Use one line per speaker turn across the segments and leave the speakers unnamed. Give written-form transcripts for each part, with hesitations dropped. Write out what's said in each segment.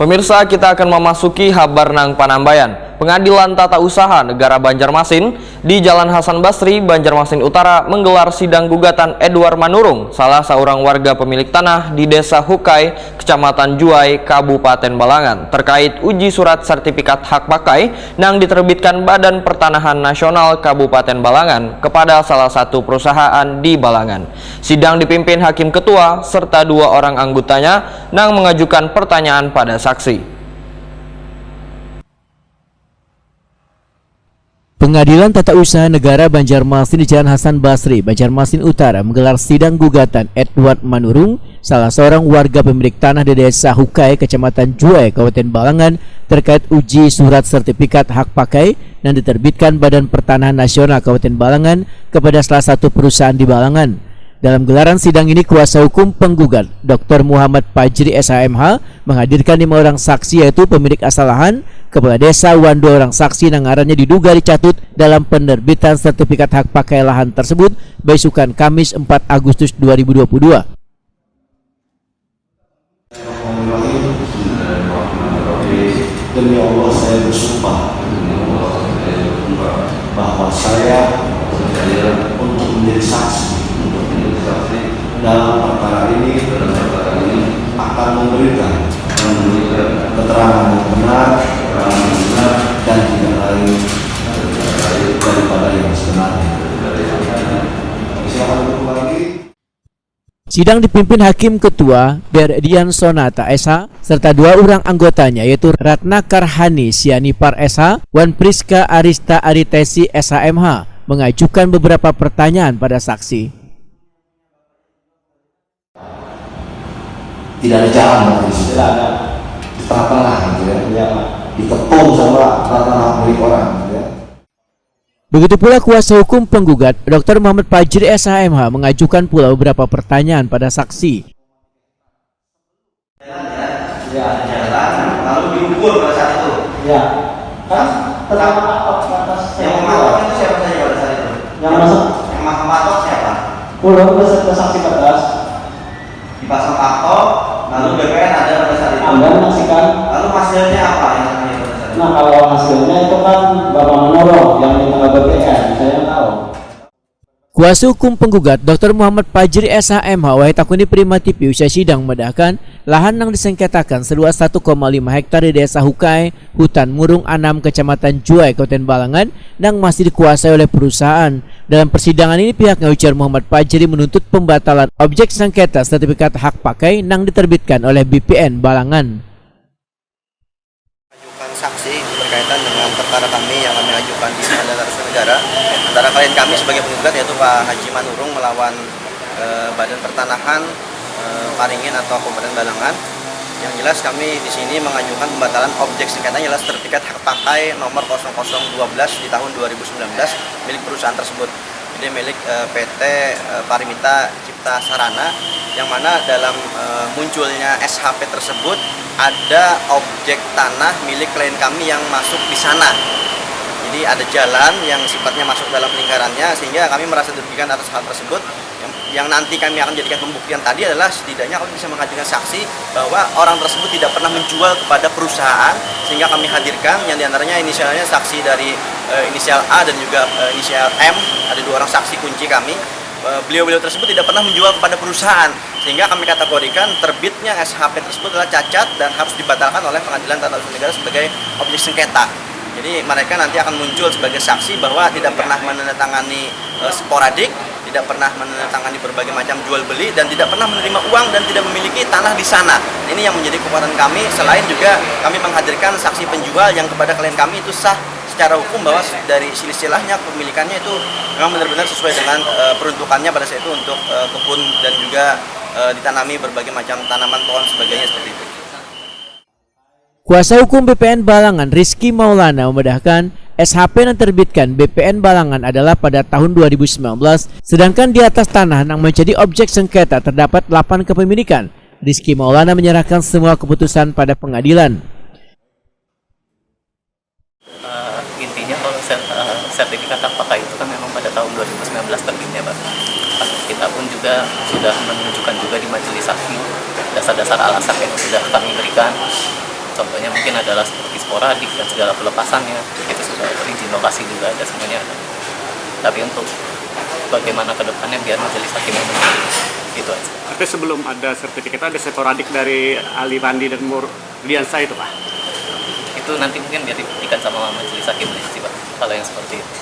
Pemirsa, kita akan memasuki Habar Nang Panambayan. Pengadilan Tata Usaha Negara Banjarmasin di Jalan Hasan Basri, Banjarmasin Utara menggelar sidang gugatan Edward Manurung, salah seorang warga pemilik tanah di Desa Hukai, Kecamatan Juai, Kabupaten Balangan, terkait uji surat sertifikat hak pakai yang diterbitkan Badan Pertanahan Nasional Kabupaten Balangan kepada salah satu perusahaan di Balangan. Sidang dipimpin Hakim Ketua serta 2 orang anggotanya yang mengajukan pertanyaan pada saksi.
Pengadilan Tata Usaha Negara Banjarmasin di Jalan Hasan Basri, Banjarmasin Utara menggelar sidang gugatan Edward Manurung, salah seorang warga pemilik tanah di Desa Hukai, Kecamatan Juai, Kabupaten Balangan, terkait uji surat sertifikat hak pakai yang diterbitkan Badan Pertanahan Nasional Kabupaten Balangan kepada salah satu perusahaan di Balangan. Dalam gelaran sidang ini, kuasa hukum penggugat Dr. Muhammad Fajri SHMH menghadirkan 5 orang saksi, yaitu pemilik asal lahan, kepala desa, 2 orang saksi yang ngarannya diduga dicatut dalam penerbitan sertifikat hak pakai lahan tersebut besukan Kamis 4 Agustus 2022.
Demi Allah saya bersumpah bahwa saya untuk menjadi saksi dalam perkara ini akan memberikan keterangan yang benar dan tidak lain daripada yang sebenarnya. Silakan duduk lagi.
Sidang dipimpin Hakim Ketua Berdian Sonata SH serta 2 orang anggotanya, yaitu Ratna Karhani Sianipar SH, Wan Priska Arista Aritesi SHMH, mengajukan beberapa pertanyaan pada saksi.
Tidak ada jalan di situ, tidak ada di tengah-tengah gitu ya, dikepung sama tanah milik orang gitu ya.
Begitu pula kuasa hukum penggugat Dr. Muhammad Fajri SHMH mengajukan pula beberapa pertanyaan pada saksi.
Ya, jalan lalu diukur pada saat itu. Ya, kan terdapat atas yang mematok itu siapa saja pada saat itu? Yang mematok siapa? Pulau beserta saksi batas. Dipasang patok, lalu BPN ada pada saat itu. Anda menyaksikan. Lalu hasilnya apa yang ada pada saat itu? Nah, kalau hasilnya itu kan Bapak Manurung yang minta BPN, saya tahu.
Kuasa hukum penggugat Dr. Muhammad Fajri SHMH Wahitakuni Prima TV usai sidang membedakan lahan yang disengketakan seluas 1,5 hektar di Desa Hukai, Hutan Murung 6, Kecamatan Juai, Kabupaten Balangan, yang masih dikuasai oleh perusahaan. Dalam persidangan ini, pihaknya ujar Muhammad Fajri menuntut pembatalan objek sengketa sertifikat hak pakai yang diterbitkan oleh BPN Balangan.
Saksi berkaitan dengan perkara kami yang kami ajukan di Pengadilan Tata Usaha Negara, antara klien kami sebagai penggugat yaitu Pak Haji Manurung melawan Badan Pertanahan Paringin atau Kabupaten Balangan. Yang jelas kami di sini mengajukan pembatalan objek sengketa jelas sertifikat hak pakai nomor 0012 di tahun 2019 milik perusahaan tersebut. Jadi milik PT Parimita Cipta Sarana, yang mana dalam munculnya SHP tersebut ada objek tanah milik klien kami yang masuk di sana. Jadi ada jalan yang sifatnya masuk dalam lingkarannya, sehingga kami merasa dirugikan atas hal tersebut. Yang nanti kami akan jadikan pembuktian tadi adalah setidaknya kami bisa menghadirkan saksi bahwa orang tersebut tidak pernah menjual kepada perusahaan, sehingga kami hadirkan yang diantaranya inisialnya saksi dari inisial A dan juga inisial M. Ada 2 orang saksi kunci kami. Beliau-beliau tersebut tidak pernah menjual kepada perusahaan, sehingga kami kategorikan terbitnya SHP tersebut adalah cacat dan harus dibatalkan oleh Pengadilan Tata Usaha Negara sebagai objek sengketa. Jadi mereka nanti akan muncul sebagai saksi bahwa tidak pernah menandatangani sporadik, tidak pernah menandatangani berbagai macam jual beli, dan tidak pernah menerima uang dan tidak memiliki tanah di sana. Ini yang menjadi kekuatan kami. Selain juga kami menghadirkan saksi penjual yang kepada klien kami itu sah secara hukum bahwa dari silsilahnya kepemilikannya itu memang benar-benar sesuai dengan peruntukannya pada saat itu untuk kebun dan juga ditanami berbagai macam tanaman pohon sebagainya seperti itu.
Kuasa hukum BPN Balangan Rizky Maulana membedakan SHP yang terbitkan BPN Balangan adalah pada tahun 2019, sedangkan di atas tanah yang menjadi objek sengketa terdapat 8 kepemilikan. Rizky Maulana menyerahkan semua keputusan pada pengadilan.
Intinya kalau sertifikat hak pakai itu kan memang pada tahun 2019 terbitnya, Pak. Kita pun juga sudah menunjukkan juga di majelis hakim dasar-dasar alasan yang sudah kami berikan. Contohnya mungkin adalah seperti sporadik dan segala pelepasannya itu sudah izin lokasi juga ada, semuanya ada. Tapi untuk bagaimana ke depannya biar majelis hakim yang menilai, itu aja.
Tapi sebelum ada sertifikat ada sporadik dari Ali Randi dan Murdiansa itu Pak?
Itu nanti mungkin biar dibuktikan sama majelis hakim sih Pak, kalau yang seperti itu.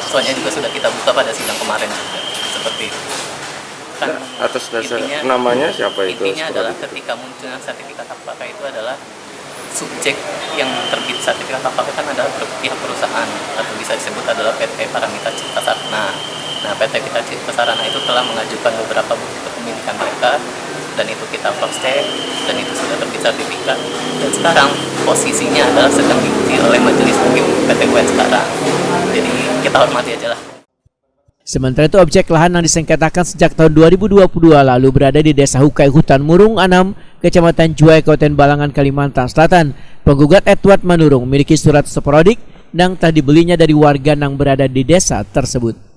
Soalnya juga sudah kita buka pada sidang kemarin juga, seperti itu. Kan
Atas dasar namanya siapa itu?
Intinya adalah ketika munculnya sertifikat hak pakai itu adalah subjek yang terbit sertifikat hak pakai kan adalah pihak perusahaan, atau bisa disebut adalah PT Paramita Cipta Sarana. Nah, PT Paramita Cipta Sarana itu telah mengajukan beberapa bukti kepemilikan mereka, dan itu kita cross check, dan itu sudah terbit sertifikat. Dan sekarang posisinya adalah sedang diuji oleh majelis hakim PT UN sekarang. Jadi kita hormati aja lah.
Sementara itu objek lahan yang disengketakan sejak tahun 2022 lalu berada di Desa Hukai Hutan Murung 6, Kecamatan Juai, Kabupaten Balangan, Kalimantan Selatan. Penggugat Edward Manurung memiliki surat sporadik yang telah dibelinya dari warga yang berada di desa tersebut.